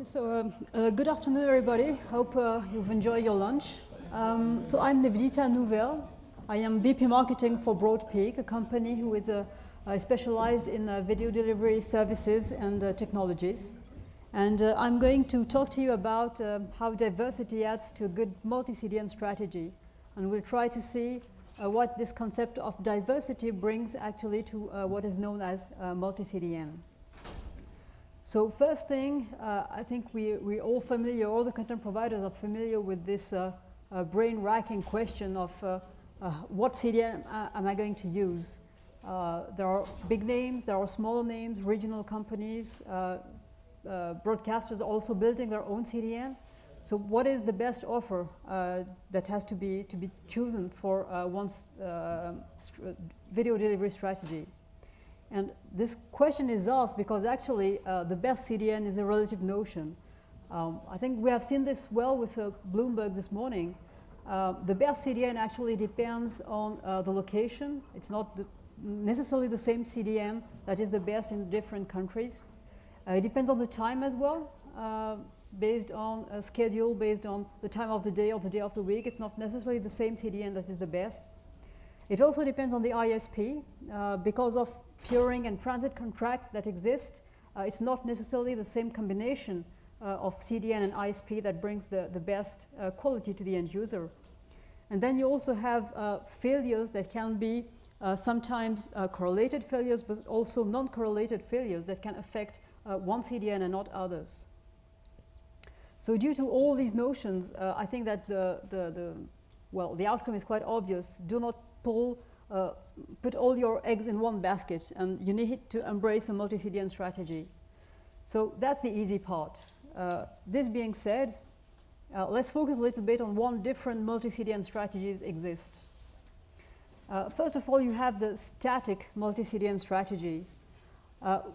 Good afternoon, everybody. Hope you've enjoyed your lunch. So I'm Nivedita Nouvel. I am VP Marketing for Broadpeak, a company who is specialized in video delivery services and technologies. And I'm going to talk to you about how diversity adds to a good multi-CDN strategy. And we'll try to see what this concept of diversity brings actually to what is known as multi-CDN. So first thing, I think we're all familiar, all the content providers are familiar with this brain-racking question of what CDN am I going to use? There are big names, there are smaller names, regional companies, broadcasters also building their own CDN. So what is the best offer that has to be chosen for one's video delivery strategy? And this question is asked because actually the best CDN is a relative notion. I think we have seen this well with Bloomberg this morning. The best CDN actually depends on the location. It's not necessarily the same CDN that is the best in different countries. It depends on the time as well, based on a schedule, based on the time of the day or the day of the week. It's not necessarily the same CDN that is the best. It also depends on the ISP. Because of peering and transit contracts that exist, it's not necessarily the same combination of CDN and ISP that brings the best quality to the end user. And then you also have failures that can be sometimes correlated failures, but also non-correlated failures that can affect one CDN and not others. So due to all these notions, I think that the outcome is quite obvious. Do not put all your eggs in one basket, and you need to embrace a multi-CDN strategy. So that's the easy part. This being said, let's focus a little bit on what different multi-CDN strategies exist. First of all, you have the static multi-CDN strategy.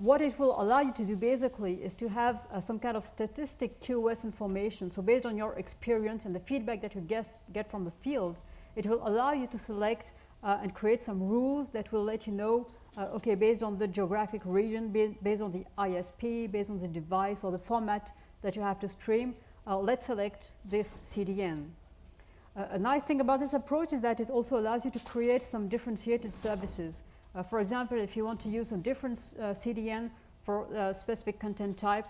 What it will allow you to do basically is to have some kind of statistic QoS information. So based on your experience and the feedback that you get from the field, it will allow you to select and create some rules that will let you know, okay, based on the geographic region, based on the ISP, based on the device or the format that you have to stream, let's select this CDN. A nice thing about this approach is that it also allows you to create some differentiated services. For example, if you want to use a different CDN for a specific content type,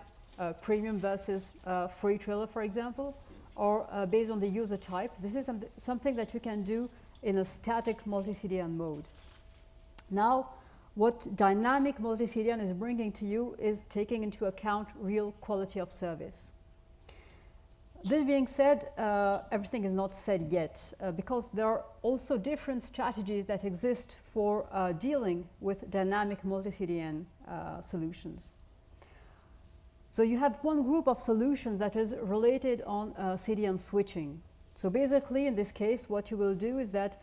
premium versus free trailer, for example, or based on the user type, this is something that you can do in a static multi-CDN mode. Now, what dynamic multi-CDN is bringing to you is taking into account real quality of service. This being said, everything is not said yet because there are also different strategies that exist for dealing with dynamic multi-CDN solutions. So you have one group of solutions that is related on CDN switching. So basically, in this case, what you will do is that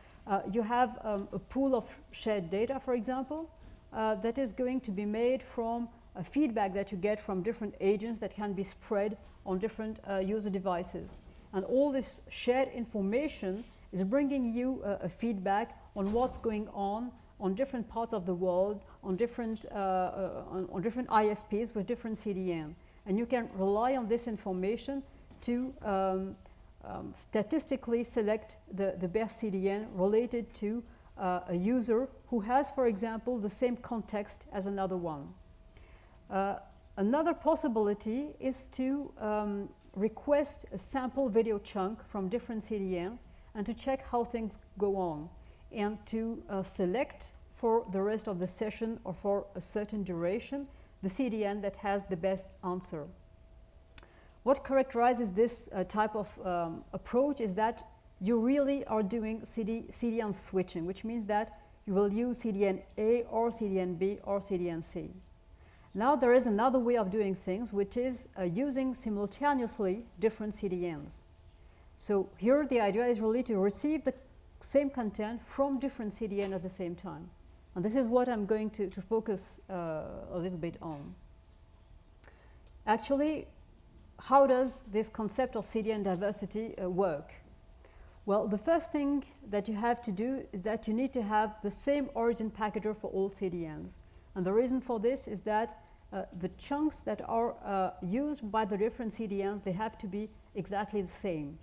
you have a pool of shared data, for example, that is going to be made from a feedback that you get from different agents that can be spread on different user devices. And all this shared information is bringing you a feedback on what's going on different parts of the world, on different ISPs with different CDN. And you can rely on this information to statistically select the best CDN related to a user who has, for example, the same context as another one. Another possibility is to request a sample video chunk from different CDN and to check how things go on and to select for the rest of the session or for a certain duration the CDN that has the best answer. What characterizes this type of approach is that you really are doing CDN switching, which means that you will use CDN A or CDN B or CDN C. Now there is another way of doing things, which is using simultaneously different CDNs. So here the idea is really to receive the same content from different CDN at the same time. And this is what I'm going to focus a little bit on. Actually, how does this concept of CDN diversity work? Well, the first thing that you have to do is that you need to have the same origin packager for all CDNs. And the reason for this is that the chunks that are used by the different CDNs, they have to be exactly the same.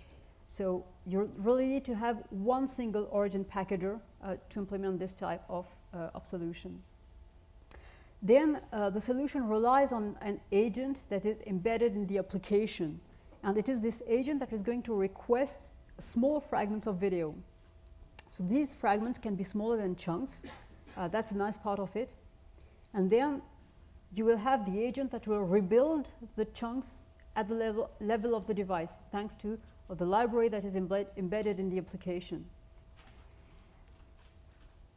So you really need to have one single origin packager to implement this type of solution. Then the solution relies on an agent that is embedded in the application. And it is this agent that is going to request small fragments of video. So these fragments can be smaller than chunks. That's a nice part of it. And then you will have the agent that will rebuild the chunks at the level of the device, thanks to the library that is embedded in the application.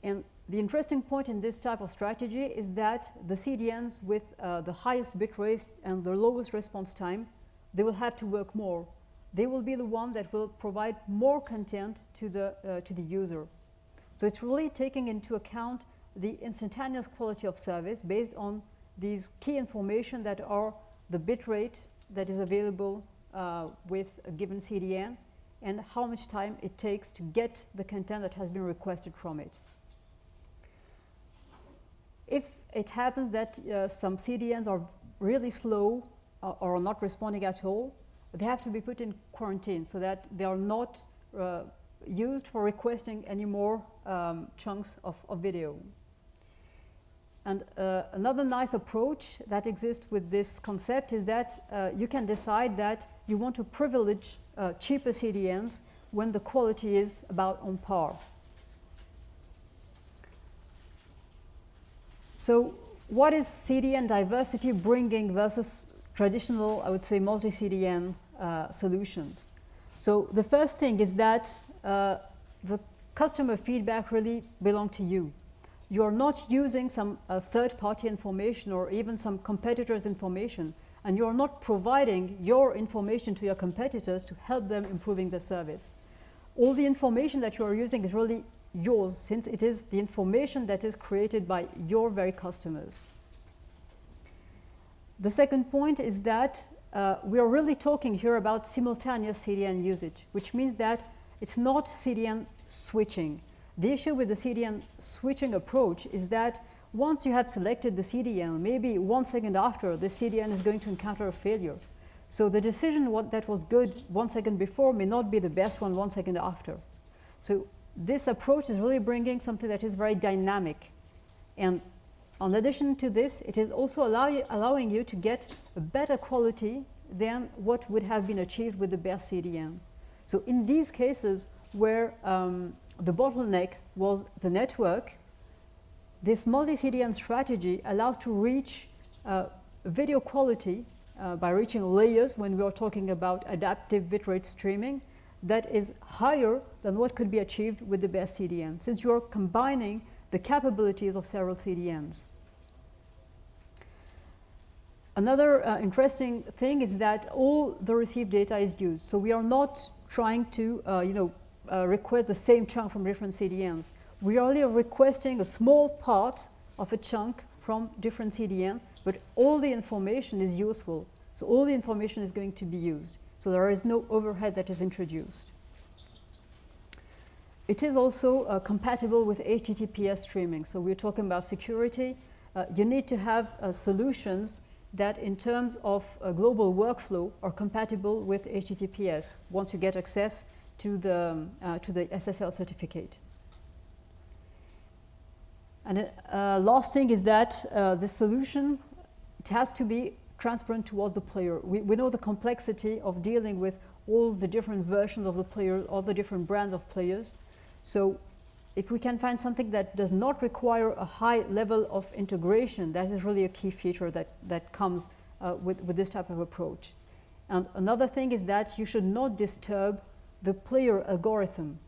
And the interesting point in this type of strategy is that the CDNs with the highest bit rate and the lowest response time, they will have to work more. They will be the one that will provide more content to the user. So it's really taking into account the instantaneous quality of service based on these key information that are the bit rate that is available with a given CDN and how much time it takes to get the content that has been requested from it. If it happens that some CDNs are really slow or are not responding at all, they have to be put in quarantine so that they are not used for requesting any more chunks of video. And another nice approach that exists with this concept is that you can decide that you want to privilege cheaper CDNs when the quality is about on par. So what is CDN diversity bringing versus traditional, I would say, multi-CDN solutions? So the first thing is that the customer feedback really belongs to you. You are not using some third-party information or even some competitors' information, and you are not providing your information to your competitors to help them improving the service. All the information that you are using is really yours, since it is the information that is created by your very customers. The second point is that we are really talking here about simultaneous CDN usage, which means that it's not CDN switching. The issue with the CDN switching approach is that once you have selected the CDN, maybe 1 second after, the CDN is going to encounter a failure. So the decision that was good 1 second before may not be the best one 1 second after. So this approach is really bringing something that is very dynamic. And in addition to this, it is also allowing you to get a better quality than what would have been achieved with the best CDN. So in these cases where the bottleneck was the network, this multi-CDN strategy allows to reach video quality by reaching layers when we are talking about adaptive bitrate streaming that is higher than what could be achieved with the best CDN, since you are combining the capabilities of several CDNs. Another interesting thing is that all the received data is used. So we are not trying to request the same chunk from different CDNs. We are only requesting a small part of a chunk from different CDN, but all the information is useful. So all the information is going to be used. So there is no overhead that is introduced. It is also compatible with HTTPS streaming. So we're talking about security. You need to have solutions that in terms of a global workflow are compatible with HTTPS once you get access to the SSL certificate. And last thing is that the solution, it has to be transparent towards the player. We know the complexity of dealing with all the different versions of the player, all the different brands of players. So if we can find something that does not require a high level of integration, that is really a key feature that comes with this type of approach. And another thing is that you should not disturb the player algorithm,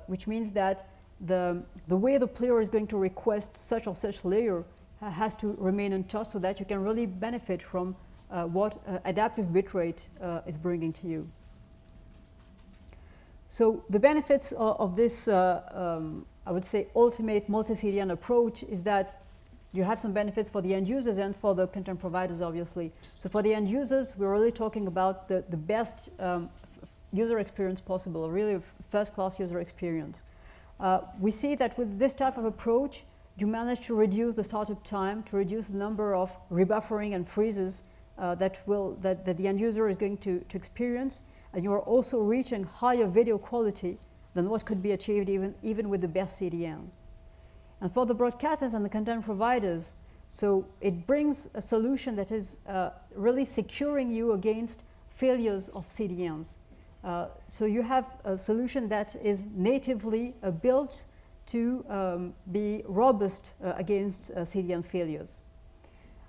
which means that the way the player is going to request such or such layer has to remain untouched so that you can really benefit from what adaptive bitrate is bringing to you. So the benefits of this, I would say, ultimate multi-CDN approach is that you have some benefits for the end users and for the content providers, obviously. So for the end users, we're really talking about the best user experience possible, really first-class user experience. We see that with this type of approach, you manage to reduce the startup time, to reduce the number of rebuffering and freezes that the end user is going to experience, and you are also reaching higher video quality than what could be achieved even with the best CDN. And for the broadcasters and the content providers, so it brings a solution that is really securing you against failures of CDNs. So you have a solution that is natively built to be robust against CDN failures.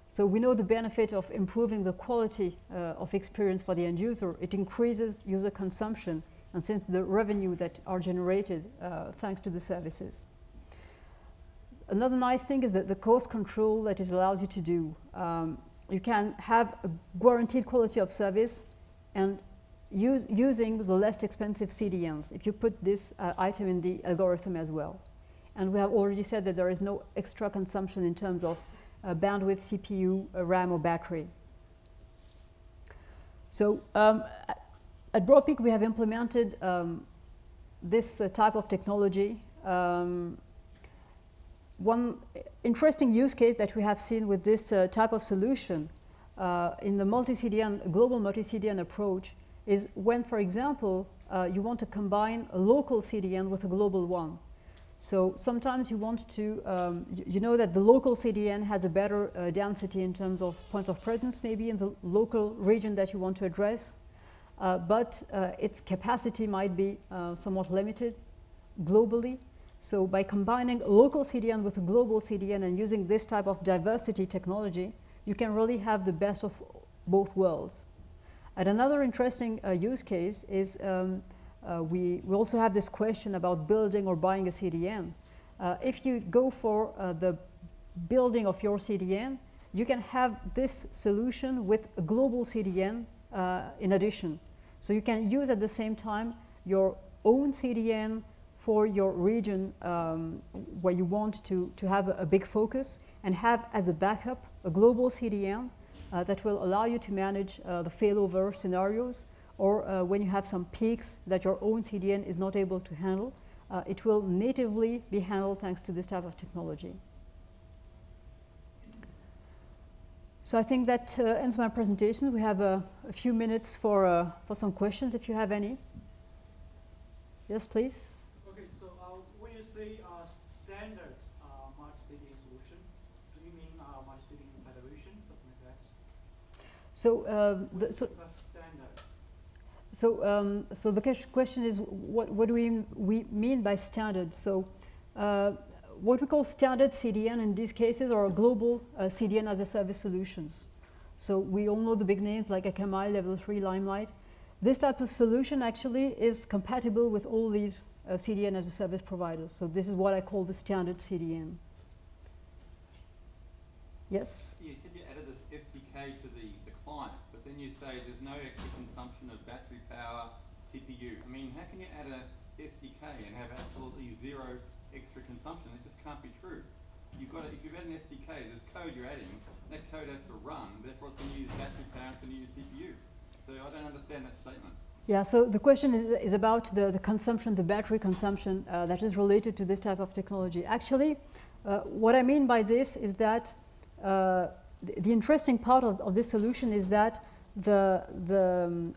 So we know the benefit of improving the quality of experience for the end user. It increases user consumption and since the revenue that are generated thanks to the services. Another nice thing is that the cost control that it allows you to do. You can have a guaranteed quality of service and using the less expensive CDNs if you put this item in the algorithm as well. And we have already said that there is no extra consumption in terms of bandwidth, CPU, RAM or battery. So at Broadpeak we have implemented this type of technology. One interesting use case that we have seen with this type of solution in the multi-CDN, global multi-CDN approach is when, for example, you want to combine a local CDN with a global one. So sometimes you want to, you know that the local CDN has a better density in terms of points of presence maybe in the local region that you want to address, but its capacity might be somewhat limited globally. So by combining a local CDN with a global CDN and using this type of diversity technology, you can really have the best of both worlds. And another interesting use case is we also have this question about building or buying a CDN. If you go for the building of your CDN, you can have this solution with a global CDN in addition. So you can use at the same time your own CDN for your region where you want to have a big focus and have as a backup a global CDN that will allow you to manage the failover scenarios or when you have some peaks that your own CDN is not able to handle, it will natively be handled thanks to this type of technology. So I think that ends my presentation. We have a few minutes for some questions if you have any. Yes, please. Okay, so when you say standard multi-CDN solution, do you mean multi-CDN federation, something like that? So the question is, what do we mean by standard? So what we call standard CDN in these cases are global CDN as a service solutions. So we all know the big names like Akamai, Level 3, Limelight. This type of solution actually is compatible with all these CDN as a service providers. So this is what I call the standard CDN. Yes? You said you added this SDK to the client, but then you say there's no extra consumption of battery power, CPU. I mean, how can you add a SDK and have absolutely zero extra consumption? It just can't be true. You've got to, if you've added an SDK, there's code you're adding, that code has to run, therefore it's going to use battery power, it's going to use CPU. So I don't understand that statement. Yeah, so the question is about the consumption, the battery consumption that is related to this type of technology. Actually, what I mean by this is that the interesting part of this solution is that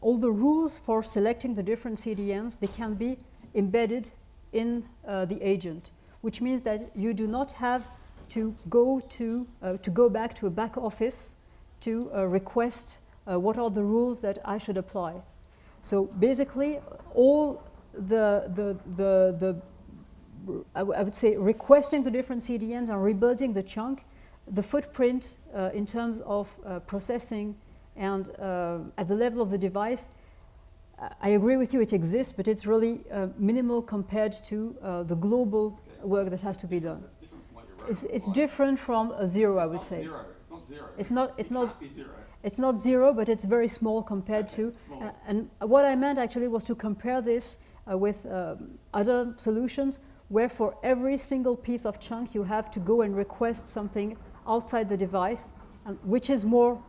all the rules for selecting the different CDNs, they can be embedded in the agent, which means that you do not have to go back to a back office to request what are the rules that I should apply. So basically, all I would say requesting the different CDNs and rebuilding the chunk, the footprint in terms of processing and at the level of the device, I agree with you, it exists, but it's really minimal compared to the global work that has to be done. It's different from a zero, I would say. It's not zero. It's not zero, but it's very small compared to. And what I meant actually was to compare this with other solutions where for every single piece of chunk you have to go and request something outside the device, which is more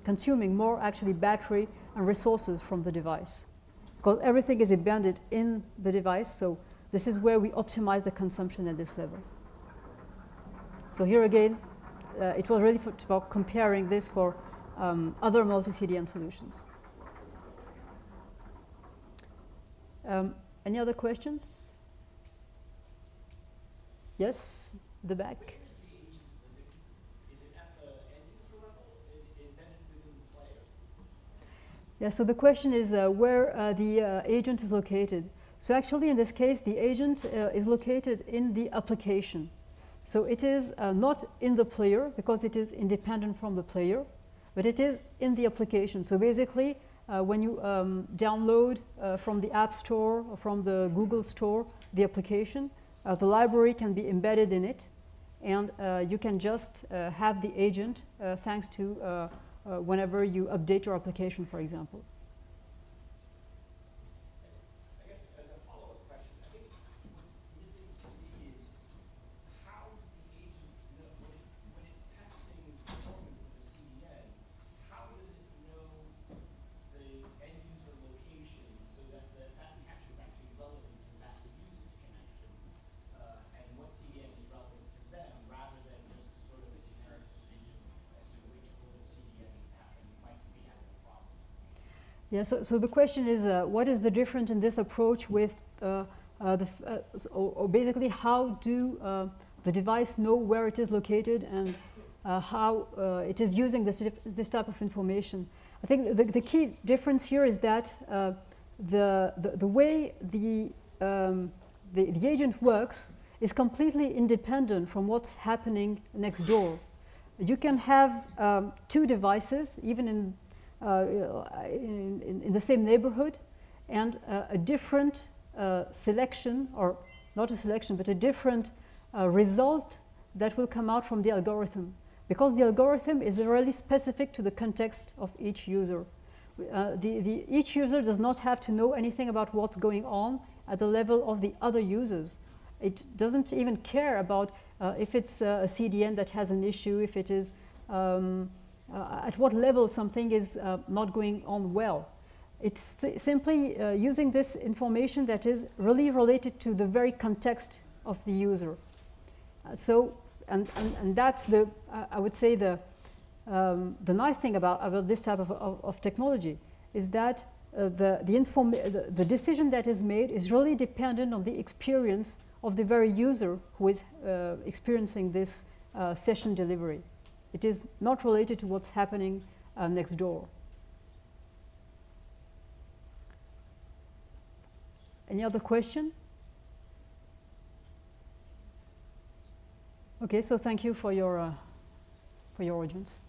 consuming more actually battery and resources from the device. Because everything is embedded in the device, so this is where we optimize the consumption at this level. So here again, it was really for comparing this for other multi-CDN solutions. Any other questions? Yes, the back. Where is the agent living? Is it at the end user level, embedded within the player? Yeah, so the question is where the agent is located. So actually in this case, the agent is located in the application. So it is not in the player because it is independent from the player, but it is in the application. So basically, when you download from the App Store or from the Google Store the application, the library can be embedded in it, and you can just have the agent thanks to whenever you update your application, for example. I guess as a follow-up question, I think what's missing to me is how does the agent know when it's testing performance of the CDN, how does it know the end user location so that that test is actually relevant to that user's connection and what CDN is relevant to them rather than just sort of a generic decision as to which port of CDN might be having a problem? Yeah, so the question is, what is the difference in this approach with or basically how do the device know where it is located and how it is using this type of information? I think the key difference here is that the way the agent works is completely independent from what's happening next door. You can have two devices, even in the same neighborhood, and a different selection, or not a selection, but a different result that will come out from the algorithm, because the algorithm is really specific to the context of each user. Each user does not have to know anything about what's going on at the level of the other users. It doesn't even care about if it's a CDN that has an issue, if it is at what level something is not going on well. It's simply using this information that is really related to the very context of the user. And that's I would say the nice thing about this type of technology is that the decision that is made is really dependent on the experience of the very user who is experiencing this session delivery. It is not related to what's happening next door. Any other question? Okay, so thank you for your audience.